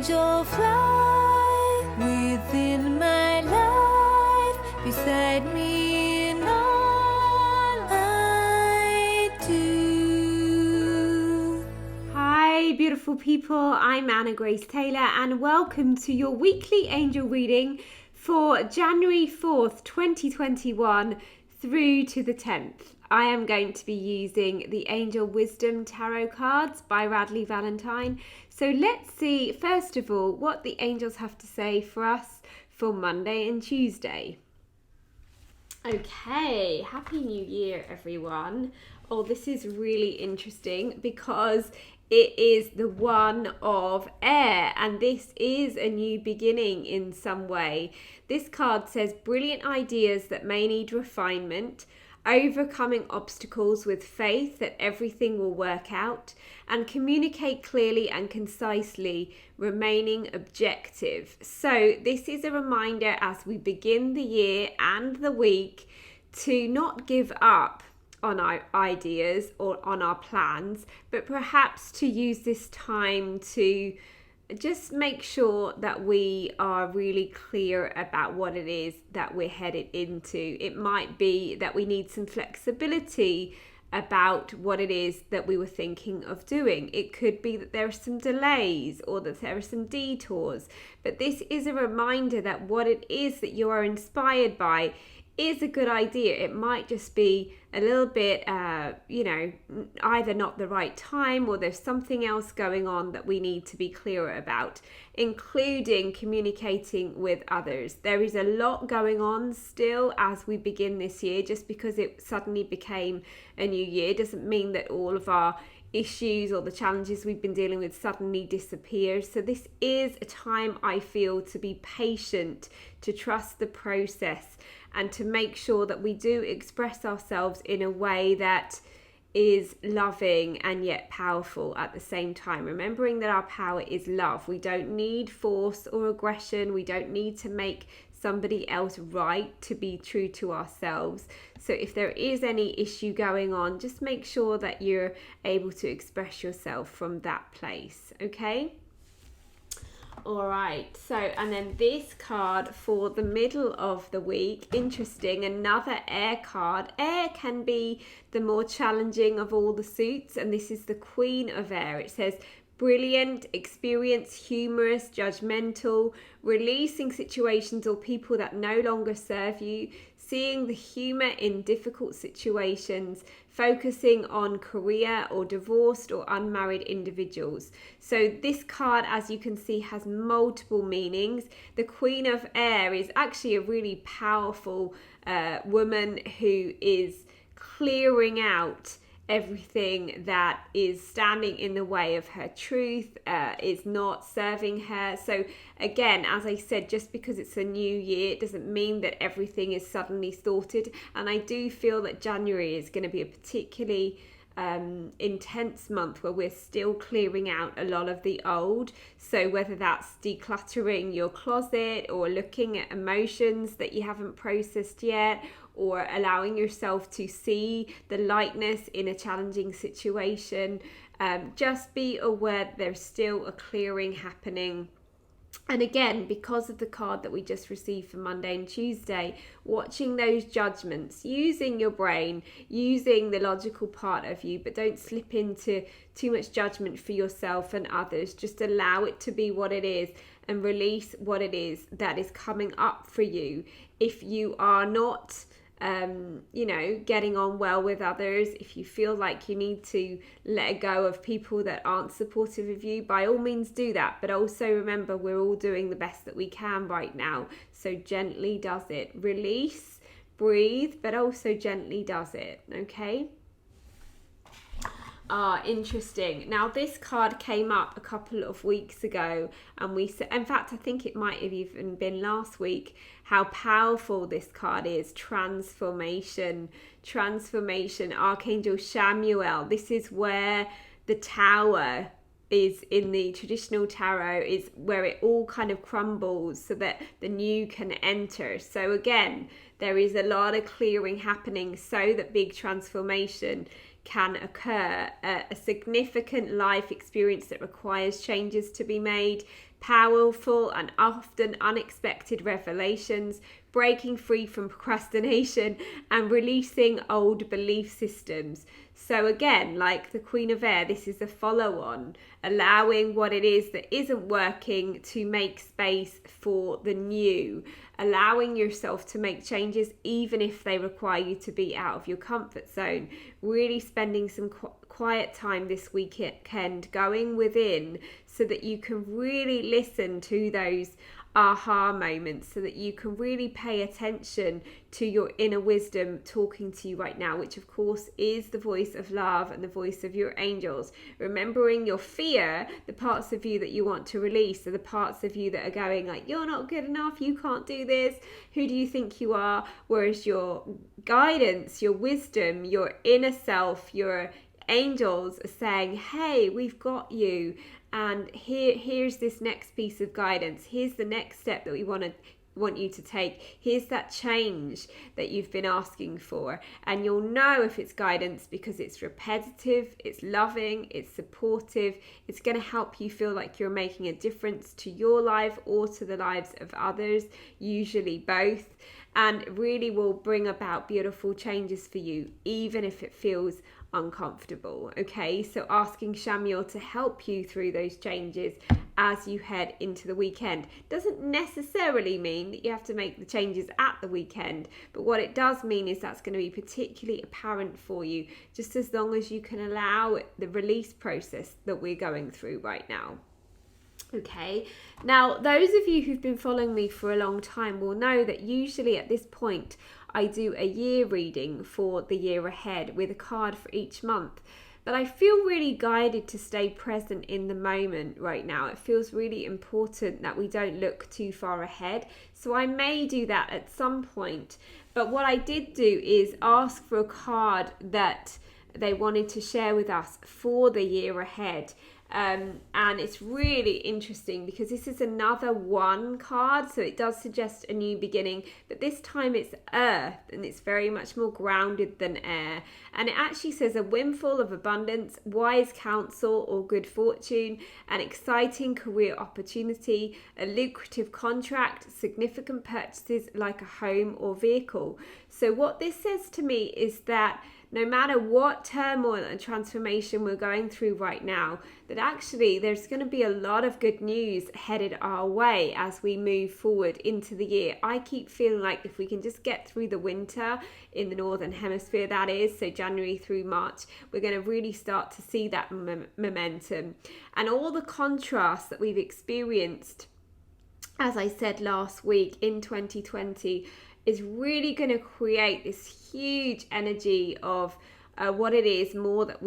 angel fly within my life, beside me in all I do. Hi beautiful people, I'm Anna Grace Taylor and welcome to your weekly angel reading for January 4th, 2021 through to the 10th. I am going to be using the Angel Wisdom Tarot cards by Radleigh Valentine. So let's see, first of all, what the angels have to say for us for Monday and Tuesday. Okay, Happy New Year, everyone. Oh, this is really interesting because it is the one of air, and this is a new beginning in some way. This card says brilliant ideas that may need refinement, overcoming obstacles with faith that everything will work out, and communicate clearly and concisely, remaining objective. So this is a reminder as we begin the year and the week to not give up on our ideas or on our plans, but perhaps to use this time to just make sure that we are really clear about what it is that we're headed into. It might be that we need some flexibility about what it is that we were thinking of doing. It could be that there are some delays or that there are some detours, but this is a reminder that what it is that you are inspired by is a good idea. It might just be a little bit, either not the right time or there's something else going on that we need to be clearer about, including communicating with others. There is a lot going on still as we begin this year. Just because it suddenly became a new year doesn't mean that all of our issues or the challenges we've been dealing with suddenly disappear. So this is a time, I feel, to be patient, to trust the process, and to make sure that we do express ourselves in a way that is loving and yet powerful at the same time. Remembering that our power is love. We don't need force or aggression. We don't need to make somebody else right to be true to ourselves. So if there is any issue going on, just make sure that you're able to express yourself from that place, okay? All right, so and then this card for the middle of the week, interesting, another air card. Air can be the more challenging of all the suits, and this is the Queen of Air. It says brilliant, experienced, humorous, judgmental, releasing situations or people that no longer serve you, seeing the humor in difficult situations, focusing on career or divorced or unmarried individuals. So this card, as you can see, has multiple meanings. The Queen of Air is actually a really powerful woman who is clearing out everything that is standing in the way of her truth, is not serving her. So again, as I said, just because it's a new year, it doesn't mean that everything is suddenly sorted. And I do feel that January is going to be a particularly intense month where we're still clearing out a lot of the old. So whether that's decluttering your closet or looking at emotions that you haven't processed yet, or allowing yourself to see the lightness in a challenging situation, just be aware there's still a clearing happening. And again, because of the card that we just received for Monday and Tuesday, watching those judgments, using your brain, using the logical part of you, but don't slip into too much judgment for yourself and others. Just allow it to be what it is and release what it is that is coming up for you. If you are not getting on well with others, if you feel like you need to let go of people that aren't supportive of you, by all means do that. But also remember, we're all doing the best that we can right now. So gently does it. Release, breathe, but also gently does it. Okay? Interesting. Now this card came up a couple of weeks ago, and we said, in fact, I think it might have even been last week, how powerful this card is. Transformation, Archangel Chamuel. This is where the tower is in the traditional tarot, is where it all kind of crumbles so that the new can enter. So again, there is a lot of clearing happening so that big transformation can occur, a significant life experience that requires changes to be made, powerful and often unexpected revelations, breaking free from procrastination, and releasing old belief systems. So again, like the Queen of Air, this is a follow-on, allowing what it is that isn't working to make space for the new, allowing yourself to make changes even if they require you to be out of your comfort zone, really spending some quiet time this weekend going within so that you can really listen to those aha moments, so that you can really pay attention to your inner wisdom talking to you right now, which of course is the voice of love and the voice of your angels. Remembering your fear, the parts of you that you want to release are the parts of you that are going like, you're not good enough, you can't do this, who do you think you are? Whereas your guidance, your wisdom, your inner self, your angels are saying, hey, we've got you, and here's this next piece of guidance, here's the next step that we want you to take, here's that change that you've been asking for. And you'll know if it's guidance because it's repetitive, it's loving, it's supportive, it's going to help you feel like you're making a difference to your life or to the lives of others, usually both, and really will bring about beautiful changes for you, even if it feels uncomfortable. Okay, so asking Chamuel to help you through those changes as you head into the weekend doesn't necessarily mean that you have to make the changes at the weekend, but what it does mean is that's going to be particularly apparent for you, just as long as you can allow the release process that we're going through right now. Okay, now those of you who've been following me for a long time will know that usually at this point I do a year reading for the year ahead with a card for each month. But I feel really guided to stay present in the moment right now. It feels really important that we don't look too far ahead. So I may do that at some point. But what I did do is ask for a card that they wanted to share with us for the year ahead. And it's really interesting because this is another one card, so it does suggest a new beginning, but this time it's earth and it's very much more grounded than air, and it actually says a windfall of abundance, wise counsel or good fortune, an exciting career opportunity, a lucrative contract, significant purchases like a home or vehicle. So what this says to me is that no matter what turmoil and transformation we're going through right now, that actually there's going to be a lot of good news headed our way as we move forward into the year. I keep feeling like if we can just get through the winter in the Northern Hemisphere, that is, so January through March, we're going to really start to see that momentum. And all the contrasts that we've experienced, as I said last week, in 2020, is really going to create this huge energy of what it is, more that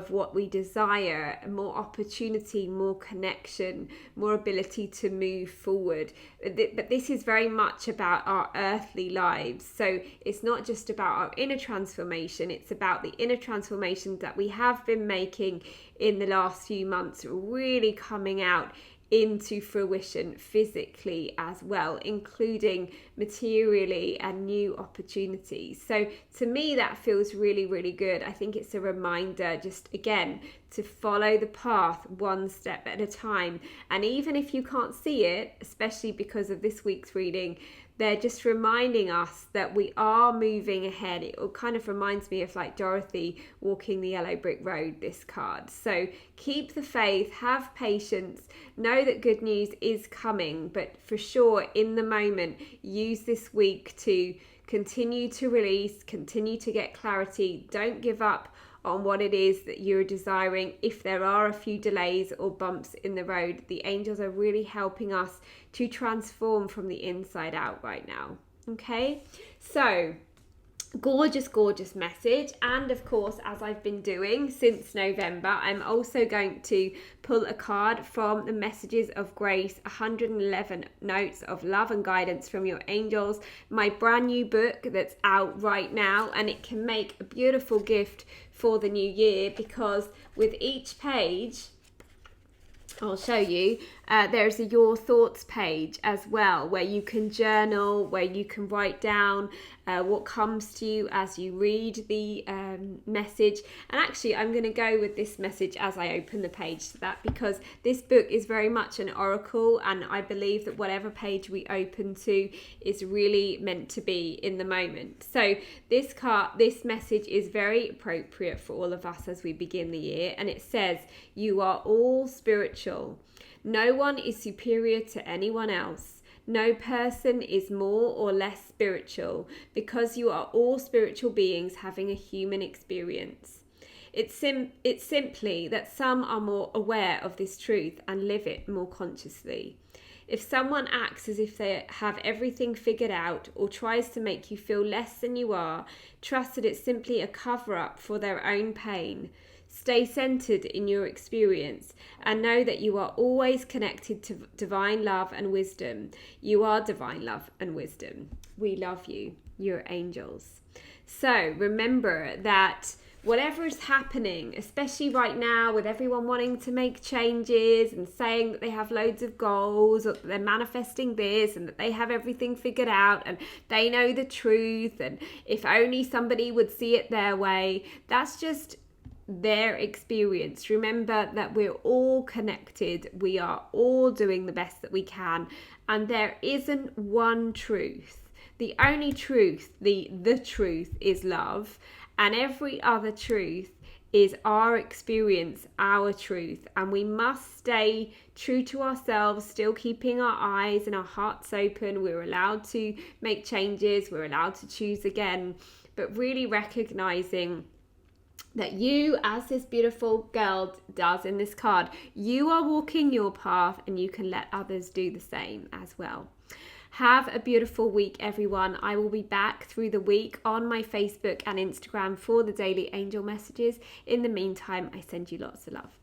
what we desire, more opportunity, more connection, more ability to move forward. But this is very much about our earthly lives. So it's not just about our inner transformation, it's about the inner transformations that we have been making in the last few months, really coming out into fruition physically as well, including materially and new opportunities. So to me that feels really, really good. I think it's a reminder just again to follow the path one step at a time, and even if you can't see it, especially because of this week's reading, they're just reminding us that we are moving ahead. It kind of reminds me of like Dorothy walking the yellow brick road, this card. So keep the faith, have patience, know that good news is coming, but for sure in the moment, use this week to continue to release, continue to get clarity. Don't give up on what it is that you're desiring. If there are a few delays or bumps in the road, the angels are really helping us to transform from the inside out right now. Okay, so gorgeous message. And of course, as I've been doing since November, I'm also going to pull a card from the Messages of Grace, 111 Notes of Love and Guidance from Your Angels, my brand new book that's out right now, and it can make a beautiful gift for the new year because with each page I'll show you. There's a Your Thoughts page as well, where you can journal, where you can write down what comes to you as you read the message. And actually, I'm going to go with this message as I open the page to that, because this book is very much an oracle, and I believe that whatever page we open to is really meant to be in the moment. So this message is very appropriate for all of us as we begin the year, and it says, "You are all spiritual. No one is superior to anyone else. No person is more or less spiritual, because you are all spiritual beings having a human experience. It's simply that some are more aware of this truth and live it more consciously. If someone acts as if they have everything figured out or tries to make you feel less than you are, trust that it's simply a cover-up for their own pain. Stay centered in your experience and know that you are always connected to divine love and wisdom. You are divine love and wisdom. We love you. You're angels." So remember that whatever is happening, especially right now with everyone wanting to make changes and saying that they have loads of goals, or that they're manifesting this and that they have everything figured out and they know the truth, and if only somebody would see it their way, that's just their experience. Remember that we're all connected. We are all doing the best that we can, and there isn't one truth. The only truth, the truth is love, and every other truth is our experience, our truth, and we must stay true to ourselves, still keeping our eyes and our hearts open. We're allowed to make changes, we're allowed to choose again, but really recognizing that you, as this beautiful girl does in this card, you are walking your path, and you can let others do the same as well. Have a beautiful week, everyone. I will be back through the week on my Facebook and Instagram for the daily angel messages. In the meantime, I send you lots of love.